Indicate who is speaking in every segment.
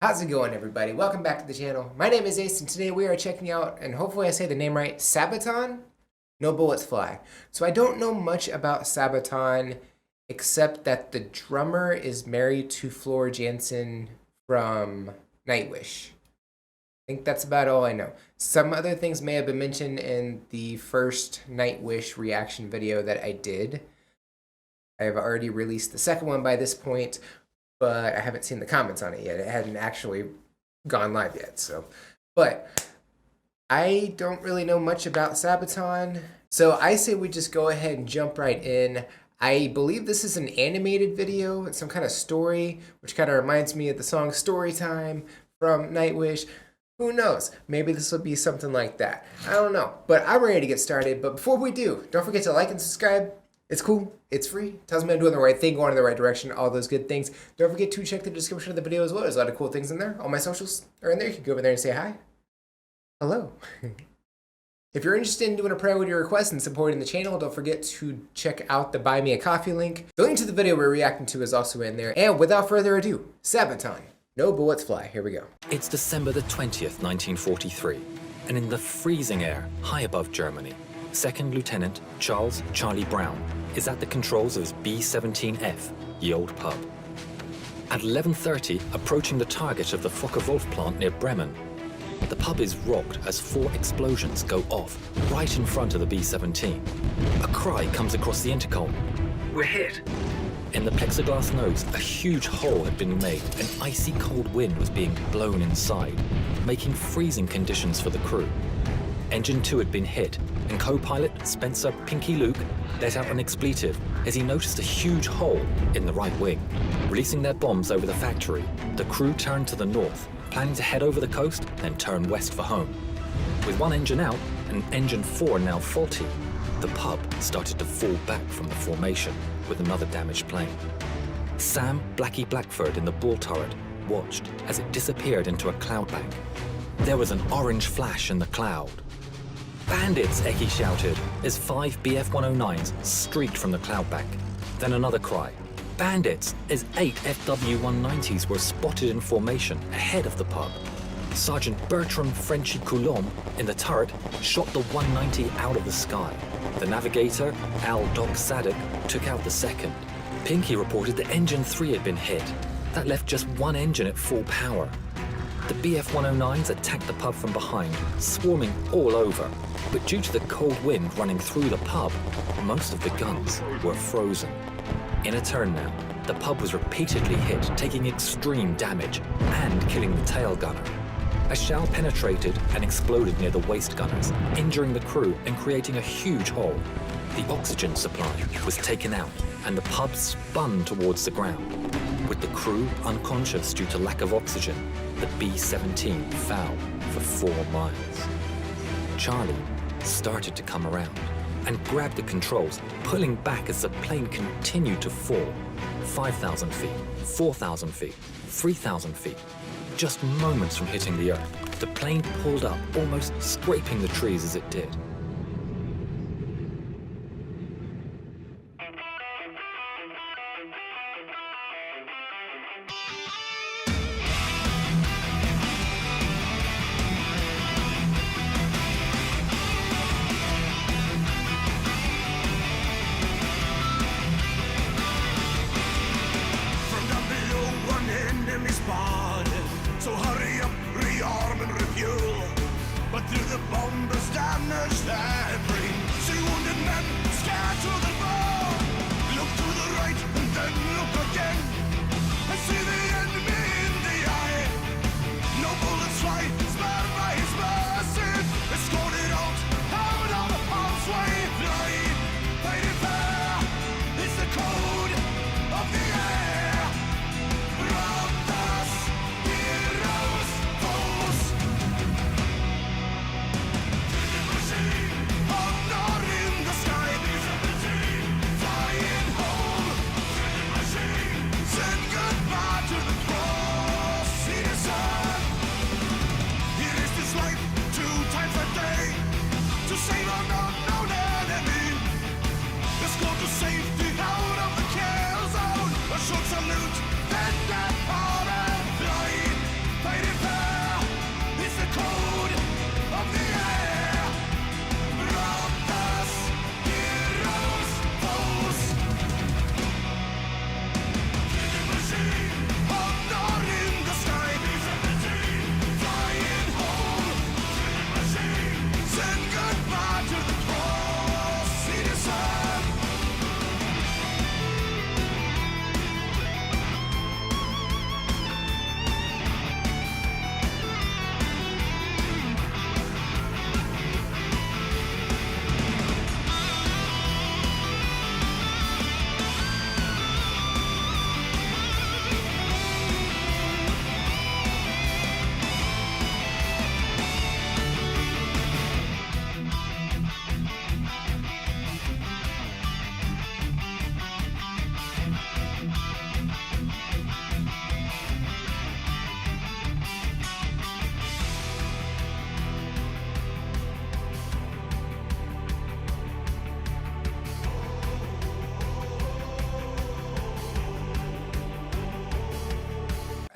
Speaker 1: How's it going, everybody? Welcome back to the channel. My name is Ace, and today we are checking out, and hopefully I say the name right, Sabaton? No Bullets Fly. So I don't know much about Sabaton, except that the drummer is married to Floor Jansen from Nightwish. I think that's about all I know. Some other things may have been mentioned in the first Nightwish reaction video that I did. I have already released the second one by this point, but I haven't seen the comments on it yet. It hadn't actually gone live yet, so. But I don't really know much about Sabaton, so I say we just go ahead and jump right in. I believe this is an animated video. It's some kind of story, which kind of reminds me of the song Storytime from Nightwish. Who knows? Maybe this will be something like that. I don't know, but I'm ready to get started. But before we do, don't forget to like and subscribe. It's cool. It's free. Tells me I'm doing the right thing, going in the right direction, all those good things. Don't forget to check the description of the video as well. There's a lot of cool things in there. All my socials are in there. You can go over there and say hi. Hello. If you're interested in doing a priority request and supporting the channel, don't forget to check out the Buy Me a Coffee link. The link to the video we're reacting to is also in there. And without further ado, Sabaton. No Bullets Fly. Here we go.
Speaker 2: It's December the 20th, 1943, and in the freezing air high above Germany, Second Lieutenant Charles Charlie Brown is at the controls of his B-17F, the old pub. At 11:30, approaching the target of the Focke-Wulf plant near Bremen, the pub is rocked as 4 explosions go off right in front of the B-17. A cry comes across the intercom. "We're hit!" In the plexiglass nose, a huge hole had been made and icy cold wind was being blown inside, making freezing conditions for the crew. Engine 2 had been hit, and co-pilot Spencer Pinky Luke let out an expletive as he noticed a huge hole in the right wing. Releasing their bombs over the factory, the crew turned to the north, planning to head over the coast, then turn west for home. With one engine out and engine 4 now faulty, the pub started to fall back from the formation with another damaged plane. Sam Blackie Blackford in the bull turret watched as it disappeared into a cloud bank. There was an orange flash in the cloud. "Bandits!" Eckie shouted as 5 BF-109s streaked from the cloud bank. Then another cry. "Bandits!" as 8 FW-190s were spotted in formation ahead of the pub. Sergeant Bertram Frenchy Coulomb in the turret shot the 190 out of the sky. The navigator, Al Doc Sadek, took out the second. Pinky reported that engine 3 had been hit. That left just one engine at full power. The BF-109s attacked the pub from behind, swarming all over. But due to the cold wind running through the pub, most of the guns were frozen. In a turn now, the pub was repeatedly hit, taking extreme damage and killing the tail gunner. A shell penetrated and exploded near the waist gunners, injuring the crew and creating a huge hole. The oxygen supply was taken out and the pub spun towards the ground. With the crew unconscious due to lack of oxygen, the B-17 fell for 4 miles. Charlie started to come around and grabbed the controls, pulling back as the plane continued to fall. 5,000 feet, 4,000 feet, 3,000 feet. Just moments from hitting the earth, the plane pulled up, almost scraping the trees as it did.
Speaker 3: So hurry up, rearm and refuel. But through the bombers' damnation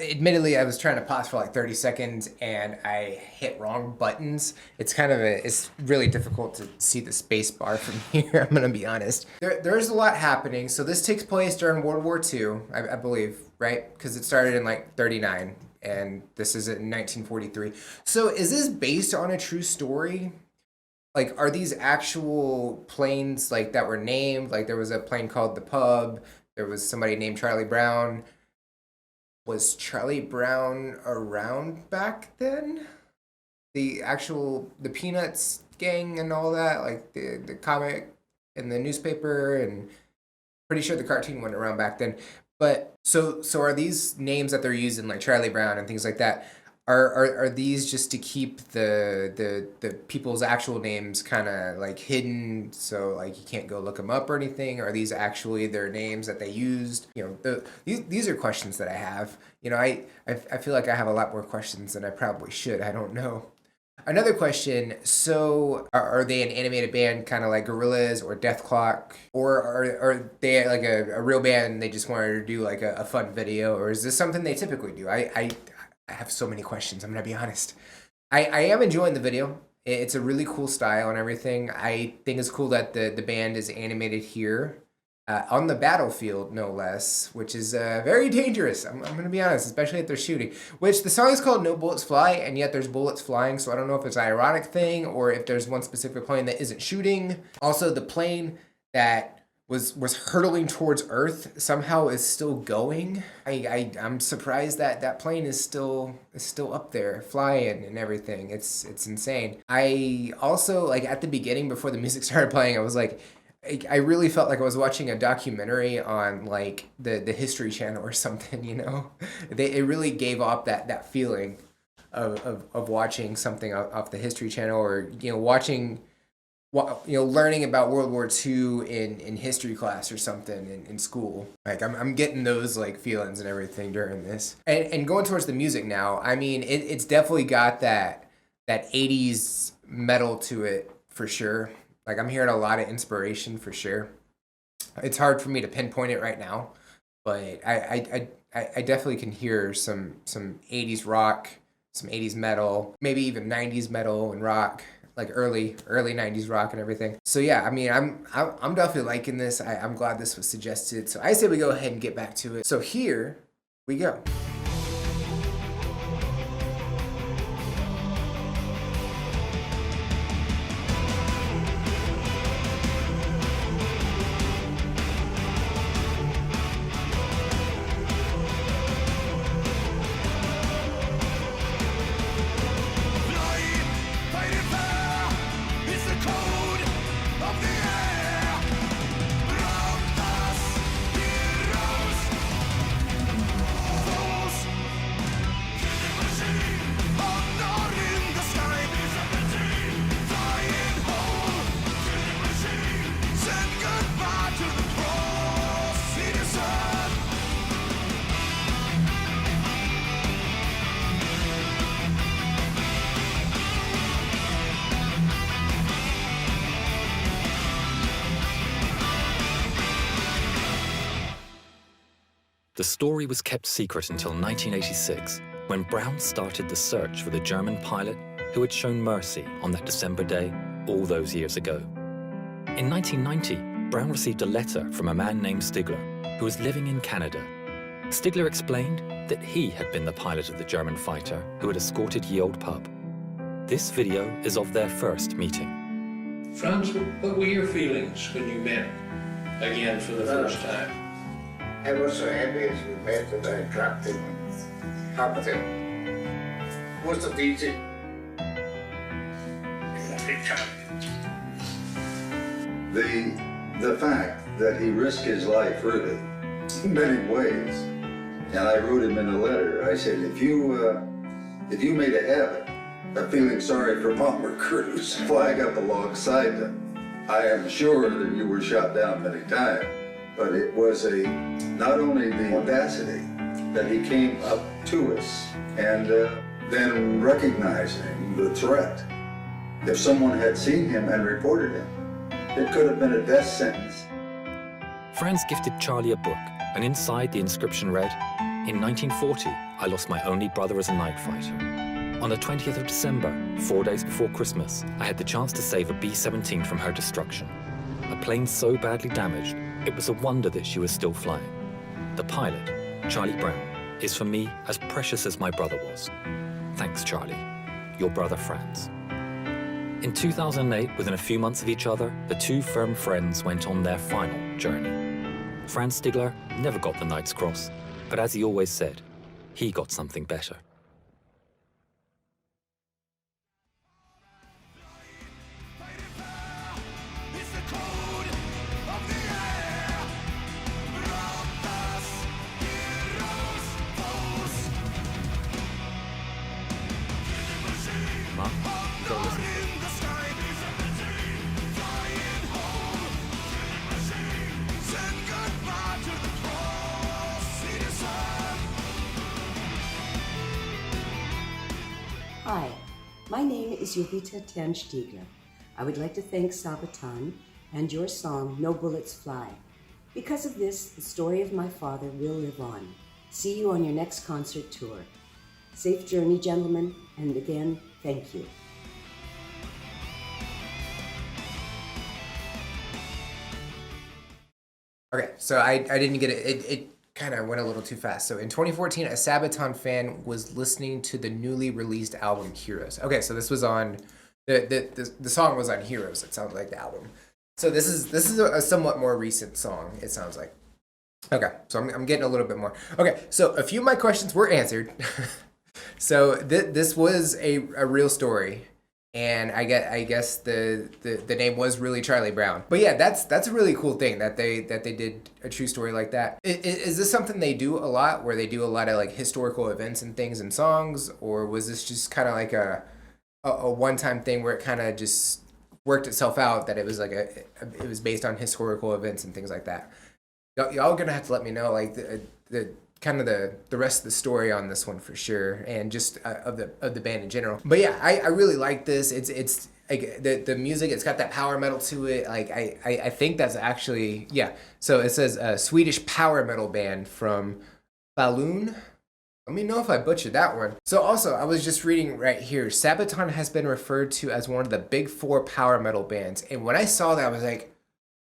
Speaker 1: Admittedly, I was trying to pause for like 30 seconds and I hit wrong buttons. It's really difficult to see the space bar from here, I'm gonna be honest. There's a lot happening. So this takes place during World War II, I believe, right? Because it started in like 39 and this is in 1943. So is this based on a true story? Like, are these actual planes like that were named? Like there was a plane called the Pub, there was somebody named Charlie Brown. Was Charlie Brown around back then? The Peanuts gang and all that, like the comic and the newspaper, and pretty sure the cartoon went around back then. But so are these names that they're using, like Charlie Brown and things like that, are these just to keep the people's actual names kind of like hidden, so like you can't go look them up or anything? Are these actually their names that they used? These are questions that I have. I feel like I have a lot more questions than I probably should. I don't know. Another question, so are they an animated band kind of like Gorillaz or Death Clock? Or are they like a real band and they just wanted to do like a fun video? Or is this something they typically do? I have so many questions, I'm gonna be honest. I am enjoying the video. It's a really cool style and everything. I think it's cool that the band is animated here. On the battlefield, no less, which is very dangerous. I'm going to be honest, especially if they're shooting. Which the song is called No Bullets Fly, and yet there's bullets flying, so I don't know if it's an ironic thing or if there's one specific plane that isn't shooting. Also, the plane that was hurtling towards Earth somehow is still going. I'm surprised that plane is still up there flying and everything. It's insane. I also, like, at the beginning before the music started playing, I was like, I really felt like I was watching a documentary on like the History Channel or something, It really gave off that feeling of watching something off the History Channel, or learning about World War II in history class or something in school. Like I'm getting those like feelings and everything during this. And going towards the music now, I mean it's definitely got that 80s metal to it for sure. Like I'm hearing a lot of inspiration for sure. It's hard for me to pinpoint it right now, but I definitely can hear some 80s rock, some 80s metal, maybe even 90s metal and rock, like early 90s rock and everything. So yeah, I mean I'm definitely liking this. I'm glad this was suggested. So I say we go ahead and get back to it. So here we go.
Speaker 2: The story was kept secret until 1986, when Brown started the search for the German pilot who had shown mercy on that December day all those years ago. In 1990, Brown received a letter from a man named Stigler, who was living in Canada. Stigler explained that he had been the pilot of the German fighter who had escorted Ye Olde Pub. This video is of their first meeting.
Speaker 3: Franz, what were your feelings when you met again for the first time?
Speaker 4: I was so happy as we met that I dropped him top of him. Was it easy?
Speaker 5: The fact that he risked his life really in many ways, and I wrote him in a letter. I said, if you made a habit of feeling sorry for bomber crews, flag up alongside them, I am sure that you were shot down many times. But it was not only the audacity that he came up to us and then recognizing the threat. If someone had seen him and reported him, it could have been a death sentence.
Speaker 2: Franz gifted Charlie a book, and inside the inscription read, "In 1940, I lost my only brother as a night fighter. On the 20th of December, 4 days before Christmas, I had the chance to save a B-17 from her destruction. A plane so badly damaged, it was a wonder that she was still flying. The pilot, Charlie Brown, is for me as precious as my brother was. Thanks, Charlie. Your brother Franz. In 2008, within a few months of each other, the two firm friends went on their final journey. Franz Stigler never got the Knight's Cross, but as he always said, he got something better. Mark, go listen.
Speaker 6: Hi, my name is Jovita Tan Stiegler. I would like to thank Sabaton and your song, No Bullets Fly. Because of this, the story of my father will live on. See you on your next concert tour. Safe journey, gentlemen, and again, thank you.
Speaker 1: Okay, so I didn't get it. It kind of went a little too fast. So in 2014, a Sabaton fan was listening to the newly released album Heroes. Okay, so this was on the song was on Heroes. It sounds like the album. So this is a somewhat more recent song. It sounds like. Okay, so I'm getting a little bit more. Okay, so a few of my questions were answered. So this was a real story. And I guess the name was really Charlie Brown. But yeah, that's a really cool thing that they did a true story like that. Is this something they do a lot, where they do a lot of like historical events and things in songs, or was this just kind of like a one-time thing where it kind of just worked itself out, that it was like it was based on historical events and things like that? Y'all gonna have to let me know like the kind of the rest of the story on this one for sure, and just of the band in general. But yeah, I really like this. It's like the music. It's got that power metal to it. Like I think that's actually, yeah. So it says a Swedish power metal band from Falun. Let me know if I butchered that one. So also, I was just reading right here, Sabaton has been referred to as one of the big four power metal bands. And when I saw that, I was like,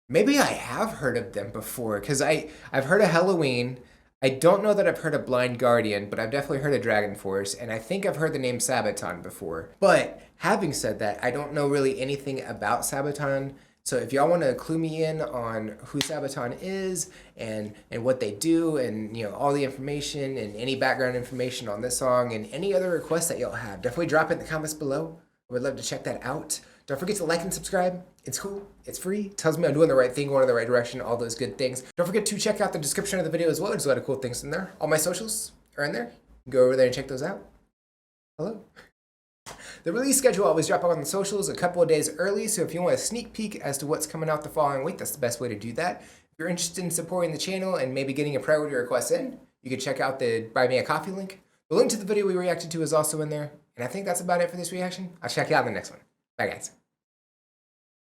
Speaker 1: maybe I have heard of them before, because I've heard of Halloween. I don't know that I've heard of Blind Guardian, but I've definitely heard of Dragon Force, and I think I've heard the name Sabaton before. But having said that, I don't know really anything about Sabaton. So if y'all want to clue me in on who Sabaton is and what they do, and all the information and any background information on this song and any other requests that y'all have, definitely drop it in the comments below. I would love to check that out. Don't forget to like and subscribe. It's cool. It's free. Tells me I'm doing the right thing, going in the right direction, all those good things. Don't forget to check out the description of the video as well. There's a lot of cool things in there. All my socials are in there. Go over there and check those out. Hello. The release schedule always drop out on the socials a couple of days early, so if you want a sneak peek as to what's coming out the following week, that's the best way to do that. If you're interested in supporting the channel and maybe getting a priority request in, you can check out the Buy Me a Coffee link. The link to the video we reacted to is also in there. And I think that's about it for this reaction. I'll check you out in the next one. Bye, guys.